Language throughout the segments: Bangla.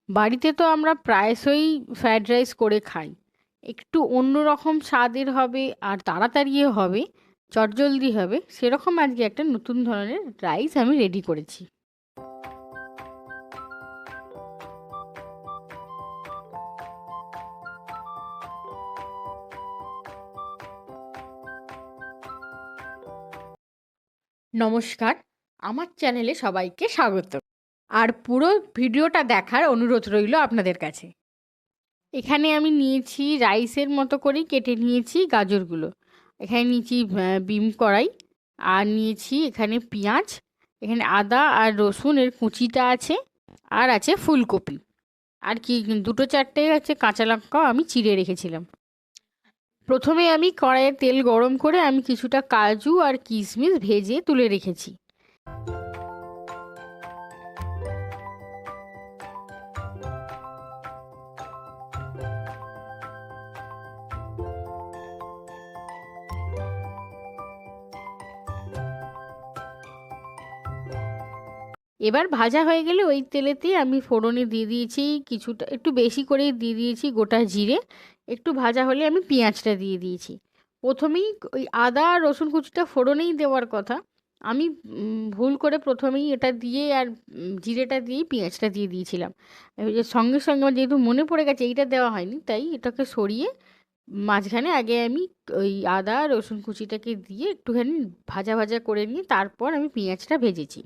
বাড়িতে তো আমরা প্রায়শই ফ্রায়েড রাইস করে খাই। একটু অন্যরকম স্বাদের হবে আর তাড়াতাড়িও হবে, চটজলদি হবে, সেরকম আজকে একটা নতুন ধরনের রাইস আমি রেডি করেছি। নমস্কার, আমার চ্যানেলে সবাইকে স্বাগত। আর পুরো ভিডিওটা দেখার অনুরোধ রইল আপনাদের কাছে। এখানে আমি নিয়েছি রাইসের মতো করেই কেটে নিয়েছি গাজরগুলো। এখানে নিয়েছি বিম কড়াই, আর নিয়েছি এখানে পেঁয়াজ, এখানে আদা আর রসুনের কুচিটা আছে, আর আছে ফুলকপি, আর কি দুটো চারটে আছে কাঁচা লঙ্কাও আমি চিড়ে রেখেছিলাম। প্রথমে আমি কড়াইয়ে তেল গরম করে আমি কিছুটা কাজু আর কিশমিশ ভেজে তুলে রেখেছি। এবার ভাজা হয়ে গেলে ওই তেলেতে আমি ফোড়নে দিয়ে দিয়েছি কিছুটা, একটু বেশি করেই দিয়ে দিয়েছি গোটা জিরে। একটু ভাজা হলে আমি পেঁয়াজটা দিয়ে দিয়েছি। প্রথমেই ওই আদা আর রসুন কুচিটা ফোড়নেই দেওয়ার কথা, আমি ভুল করে প্রথমেই এটা দিয়ে আর জিরেটা দিয়েই পেঁয়াজটা দিয়ে দিয়েছিলাম। ওই যে সঙ্গে সঙ্গে আমার যেহেতু মনে পড়ে গেছে এইটা দেওয়া হয়নি, তাই এটাকে সরিয়ে মাঝখানে আগে আমি ওই আদা রসুন কুচিটাকে দিয়ে একটুখানি ভাজা ভাজা করে নিয়ে তারপর আমি পেঁয়াজটা ভেজেছি।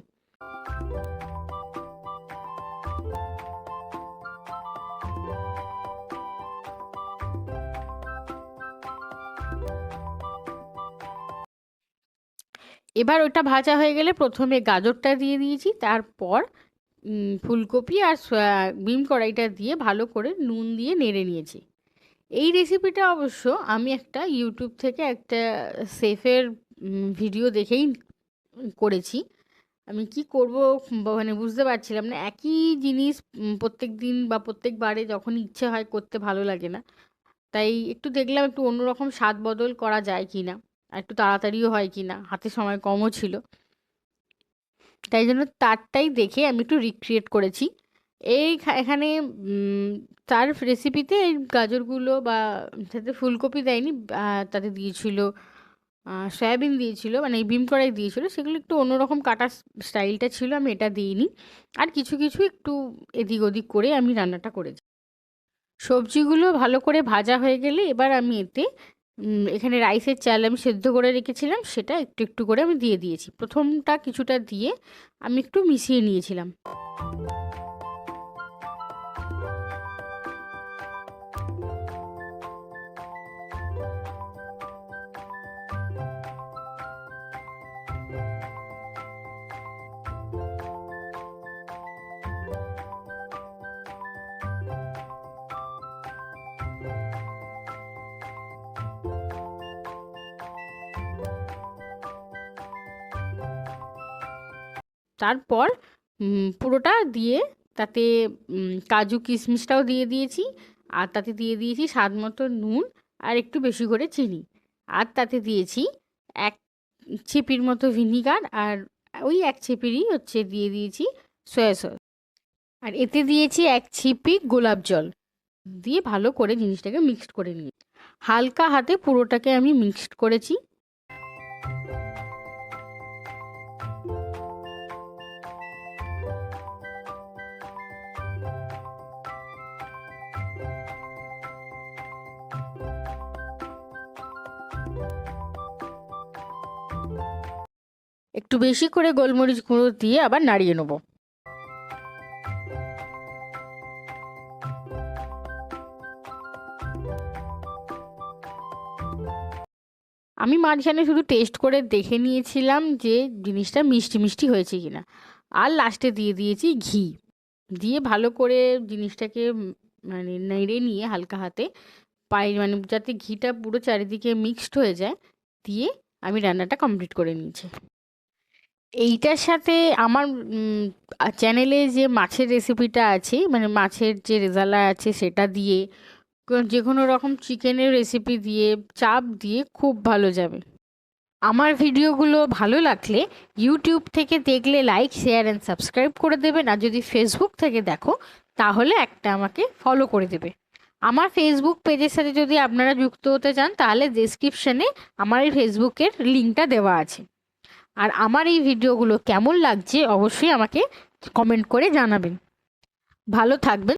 এবার ওটা ভাজা হয়ে গেলে প্রথমে গাজরটা দিয়ে দিয়েছি, তারপর ফুলকপি আর বিম কড়াইটা দিয়ে ভালো করে নুন দিয়ে নেড়ে নিয়েছি। এই রেসিপিটা অবশ্য আমি একটা ইউটিউব থেকে একটা শেফের ভিডিও দেখেই করেছি। আমি কি করব মানে বুঝতে পারছিলাম না, একই জিনিস প্রত্যেক দিন বা প্রত্যেকবারে যখন ইচ্ছে হয় করতে ভালো লাগে না, তাই একটু দেখলাম একটু অন্যরকম স্বাদ বদল করা যায় কি না, আর একটু তাড়াতাড়িও হয় কি না, হাতে সময় কমও ছিল, তাই জন্য তারটাই দেখে আমি একটু রিক্রিয়েট করেছি। এখানে তার রেসিপিতে এই গাজরগুলো বা সাথে ফুলকপি দেয়নি, তাতে দিয়েছিল সয়াবিন দিয়েছিল, মানে এই বিম কড়াই দিয়েছিল, সেগুলো একটু অন্যরকম কাটার স্টাইলটা ছিল, আমি এটা দিইনি। আর কিছু কিছু একটু এদিক ওদিক করে আমি রান্নাটা করেছি। সবজিগুলো ভালো করে ভাজা হয়ে গেলে এবার আমি এতে এখানে রাইসের চাল আমি সেদ্ধ করে রেখেছিলাম, সেটা একটু একটু করে আমি দিয়ে দিয়েছি। প্রথমটা কিছুটা দিয়ে আমি একটু মিশিয়ে নিয়েছিলাম। তারপর পুরোটা দিয়ে তাতে কাজু কিশমিশটাও দিয়ে দিয়েছি, আর তাতে দিয়ে দিয়েছি স্বাদ মতো নুন আর একটু বেশি করে চিনি, আর তাতে দিয়েছি এক ছিপির মতো ভিনিগার, আর ওই এক ছিপিরই হচ্ছে দিয়ে দিয়েছি সয়া সস, আর এতে দিয়েছি এক ছিপি গোলাপ জল দিয়ে ভালো করে জিনিসটাকে মিক্সড করে নিই। হালকা হাতে পুরোটাকে আমি মিক্সড করেছি। একটু বেশি করে গোলমরিচ গুঁড়ো দিয়ে আবার নাড়িয়ে নেব। আমি মাঝখানে শুধু টেস্ট করে দেখে নিয়েছিলাম যে জিনিসটা মিষ্টি মিষ্টি হয়েছে কিনা, আর লাস্টে দিয়ে দিয়েছি ঘি, দিয়ে ভালো করে জিনিসটাকে মানে নেড়ে নিয়ে হালকা হাতে মানে যাতে ঘিটা পুরো চারিদিকে মিক্সড হয়ে যায়, দিয়ে আমি রান্নাটা কমপ্লিট করে নিয়েছি। এইটার সাথে আমার চ্যানেলে যে মাছের রেসিপিটা আছে, মানে মাছের যে রেজালা আছে সেটা দিয়ে, যে কোনো রকম চিকেনের রেসিপি দিয়ে, চাপ দিয়ে খুব ভালো যাবে। আমার ভিডিওগুলো ভালো লাগলে ইউটিউব থেকে দেখলে লাইক শেয়ার অ্যান্ড সাবস্ক্রাইব করে দেবেন, আর যদি ফেসবুক থেকে দেখো তাহলে একটা আমাকে ফলো করে দেবে। আমার ফেসবুক পেজের সাথে যদি আপনারা যুক্ত হতে চান তাহলে ডেসক্রিপশনে আমার এই ফেসবুকের লিঙ্কটা দেওয়া আছে। আর আমার এই ভিডিওগুলো কেমন লাগছে অবশ্যই আমাকে কমেন্ট করে জানাবেন। ভালো থাকবেন।